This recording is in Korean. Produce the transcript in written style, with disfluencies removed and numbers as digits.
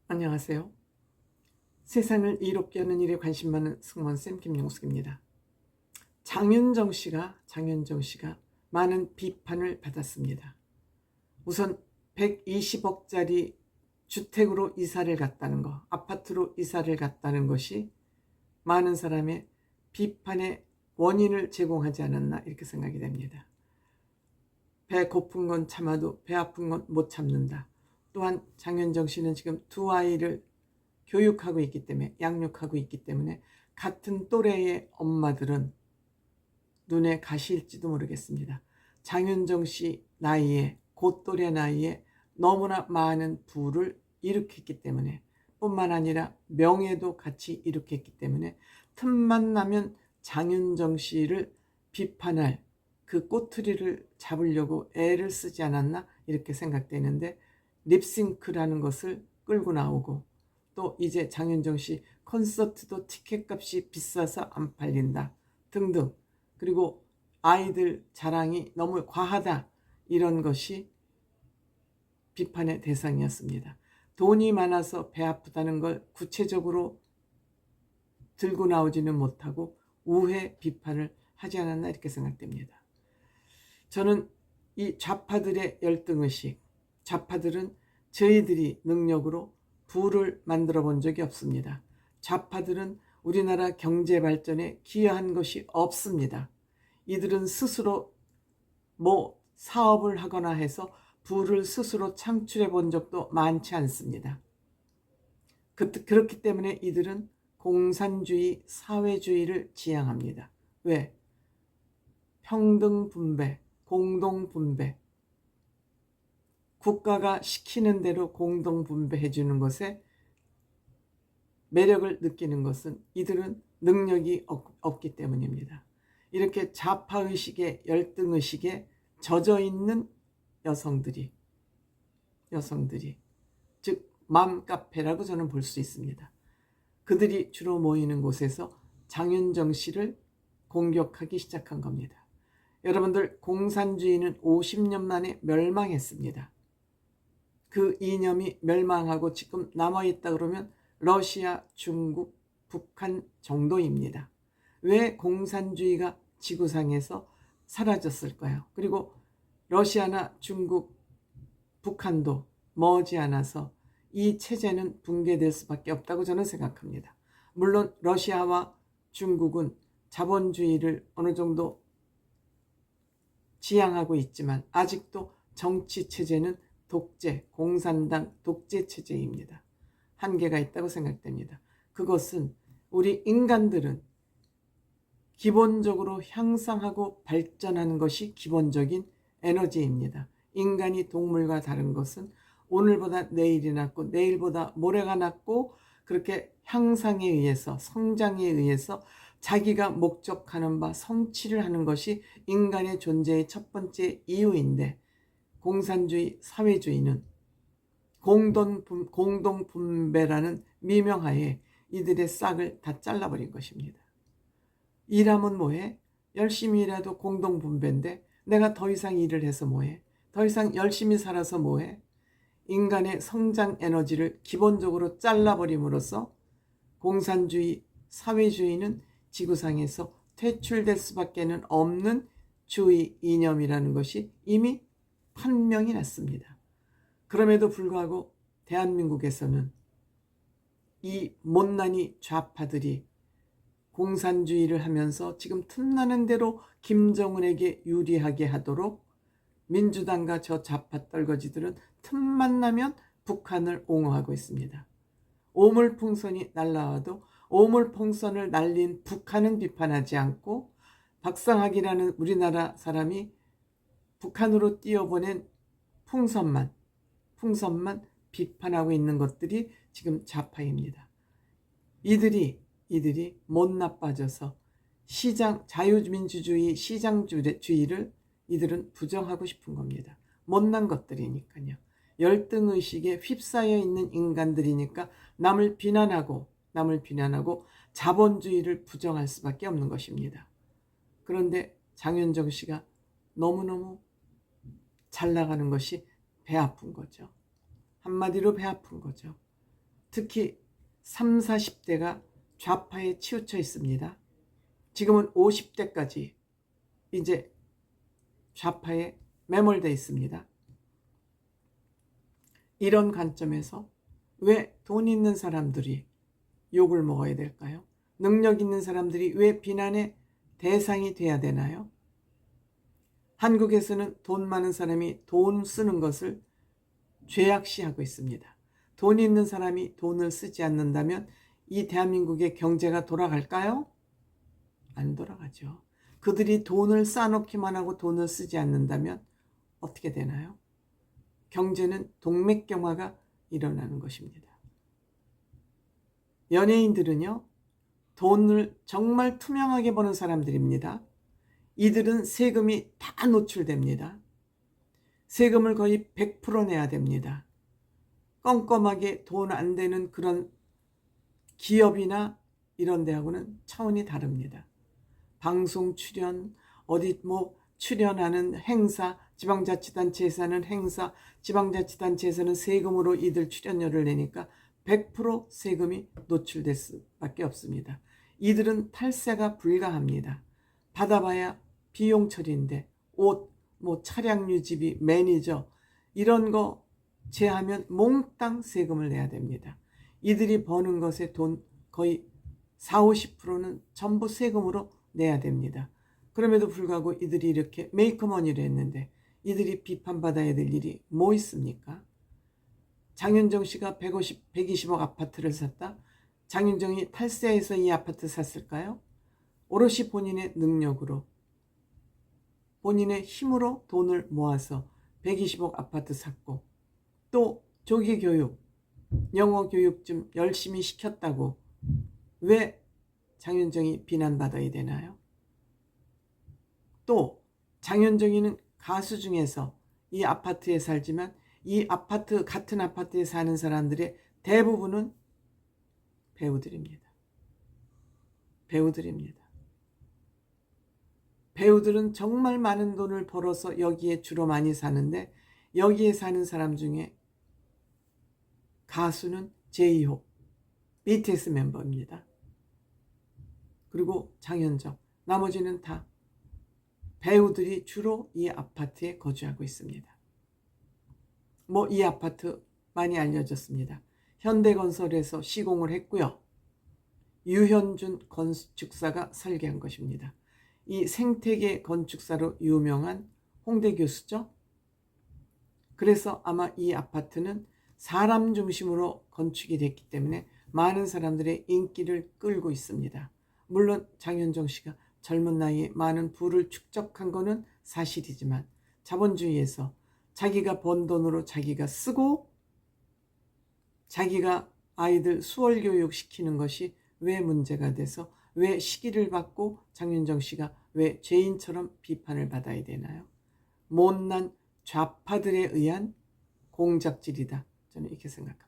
안녕하세요. 세상을 이롭게 하는 일에 관심 많은 승무원쌤 김용숙입니다. 장윤정 씨가 많은 비판을 받았습니다. 우선 120억짜리 주택으로 이사를 갔다는 거, 아파트로 이사를 갔다는 것이 많은 사람의 비판의 원인을 제공하지 않았나 이렇게 생각이 됩니다. 배 고픈 건 참아도 배 아픈 건 못 참는다. 또한 장윤정 씨는 지금 두 아이를 교육하고 있기 때문에, 양육하고 있기 때문에 같은 또래의 엄마들은 눈에 가시일지도 모르겠습니다. 장윤정 씨 나이에, 곧또래 나이에 너무나 많은 부를 일으켰기 때문에, 뿐만 아니라 명예도 같이 일으켰기 때문에 틈만 나면 장윤정 씨를 비판할 그 꼬투리를 잡으려고 애를 쓰지 않았나 이렇게 생각되는데, 립싱크라는 것을 끌고 나오고, 또 이제 장윤정 씨 콘서트도 티켓값이 비싸서 안 팔린다 등등, 그리고 아이들 자랑이 너무 과하다, 이런 것이 비판의 대상이었습니다. 돈이 많아서 배 아프다는 걸 구체적으로 들고 나오지는 못하고 우회 비판을 하지 않았나 이렇게 생각됩니다. 저는 이 좌파들의 열등의식, 좌파들은 저희들이 능력으로 부를 만들어 본 적이 없습니다. 좌파들은 우리나라 경제 발전에 기여한 것이 없습니다. 이들은 스스로 사업을 하거나 해서 부를 스스로 창출해 본 적도 많지 않습니다. 그렇기 때문에 이들은 공산주의, 사회주의를 지향합니다. 왜? 평등 분배, 공동 분배, 국가가 시키는 대로 공동 분배해 주는 것에 매력을 느끼는 것은 이들은 능력이 없기 때문입니다. 이렇게 좌파의식에, 열등의식에 젖어 있는 여성들이 즉 맘카페라고 저는 볼 수 있습니다. 그들이 주로 모이는 곳에서 장윤정 씨를 공격하기 시작한 겁니다. 여러분들, 공산주의는 50년 만에 멸망했습니다. 그 이념이 멸망하고 지금 남아있다 그러면 러시아, 중국, 북한 정도입니다. 왜 공산주의가 지구상에서 사라졌을까요? 그리고 러시아나 중국, 북한도 머지않아서 이 체제는 붕괴될 수밖에 없다고 저는 생각합니다. 물론 러시아와 중국은 자본주의를 어느 정도 지향하고 있지만 아직도 정치 체제는 독재, 공산당 독재 체제입니다. 한계가 있다고 생각됩니다. 그것은 우리 인간들은 기본적으로 향상하고 발전하는 것이 기본적인 에너지입니다. 인간이 동물과 다른 것은 오늘보다 내일이 낫고 내일보다 모레가 낫고, 그렇게 향상에 의해서, 성장에 의해서 자기가 목적하는 바 성취를 하는 것이 인간의 존재의 첫 번째 이유인데, 공산주의, 사회주의는 공동 분배라는 미명하에 이들의 싹을 다 잘라버린 것입니다. 일하면 뭐해? 열심히 일해도 공동 분배인데 내가 더 이상 일을 해서 뭐해? 더 이상 열심히 살아서 뭐해? 인간의 성장 에너지를 기본적으로 잘라버림으로써 공산주의, 사회주의는 지구상에서 퇴출될 수밖에 없는 주의 이념이라는 것이 이미 판명이 났습니다. 그럼에도 불구하고 대한민국에서는 이 못난이 좌파들이 공산주의를 하면서 지금 틈나는 대로 김정은에게 유리하게 하도록 민주당과 저 좌파 떨거지들은 틈만 나면 북한을 옹호하고 있습니다. 오물풍선이 날라와도 오물풍선을 날린 북한은 비판하지 않고, 박상학이라는 우리나라 사람이 북한으로 띄워보낸 풍선만 비판하고 있는 것들이 지금 좌파입니다. 이들이 못 나빠져서 자유민주주의, 시장주의를 이들은 부정하고 싶은 겁니다. 못난 것들이니까요. 열등의식에 휩싸여 있는 인간들이니까 남을 비난하고 자본주의를 부정할 수밖에 없는 것입니다. 그런데 장윤정 씨가 너무너무 잘 나가는 것이 배 아픈 거죠. 한마디로 배 아픈 거죠. 특히 3, 40대가 좌파에 치우쳐 있습니다. 지금은 50대까지 이제 좌파에 매몰되어 있습니다. 이런 관점에서 왜 돈 있는 사람들이 욕을 먹어야 될까요? 능력 있는 사람들이 왜 비난의 대상이 돼야 되나요? 한국에서는 돈 많은 사람이 돈 쓰는 것을 죄악시하고 있습니다. 돈 있는 사람이 돈을 쓰지 않는다면 이 대한민국의 경제가 돌아갈까요? 안 돌아가죠. 그들이 돈을 쌓아놓기만 하고 돈을 쓰지 않는다면 어떻게 되나요? 경제는 동맥경화가 일어나는 것입니다. 연예인들은요, 돈을 정말 투명하게 버는 사람들입니다. 이들은 세금이 다 노출됩니다. 세금을 거의 100% 내야 됩니다. 껌껌하게 돈 안 되는 그런 기업이나 이런 데하고는 차원이 다릅니다. 방송 출연, 어디 출연하는 행사, 지방자치단체에서 하는 행사, 지방자치단체에서는 세금으로 이들 출연료를 내니까 100% 세금이 노출될 수밖에 없습니다. 이들은 탈세가 불가합니다. 받아봐야 비용 처리인데 옷, 차량 유지비, 매니저 이런 거 제하면 몽땅 세금을 내야 됩니다. 이들이 버는 것의 돈 거의 40, 50%는 전부 세금으로 내야 됩니다. 그럼에도 불구하고 이들이 이렇게 메이크머니를 했는데 이들이 비판받아야 될 일이 뭐 있습니까? 장윤정 씨가 120억 아파트를 샀다? 장윤정이 탈세해서 이 아파트 샀을까요? 오롯이 본인의 능력으로, 본인의 힘으로 돈을 모아서 120억 아파트 샀고, 또 조기 교육, 영어 교육 좀 열심히 시켰다고 왜 장윤정이 비난받아야 되나요? 또 장윤정이는 가수 중에서 이 아파트에 살지만 이 아파트, 같은 아파트에 사는 사람들의 대부분은 배우들입니다. 배우들은 정말 많은 돈을 벌어서 여기에 주로 많이 사는데 여기에 사는 사람 중에 가수는 제이홉, BTS 멤버입니다. 그리고 장윤정, 나머지는 다 배우들이 주로 이 아파트에 거주하고 있습니다. 이 아파트 많이 알려졌습니다. 현대건설에서 시공을 했고요. 유현준 건축사가 설계한 것입니다. 이 생태계 건축사로 유명한 홍대 교수죠. 그래서 아마 이 아파트는 사람 중심으로 건축이 됐기 때문에 많은 사람들의 인기를 끌고 있습니다. 물론 장윤정 씨가 젊은 나이에 많은 부를 축적한 것은 사실이지만 자본주의에서 자기가 번 돈으로 자기가 쓰고 자기가 아이들 수월교육 시키는 것이 왜 문제가 돼서 왜 시기를 받고 장윤정 씨가 왜 죄인처럼 비판을 받아야 되나요? 못난 좌파들에 의한 공작질이다. 저는 이렇게 생각합니다.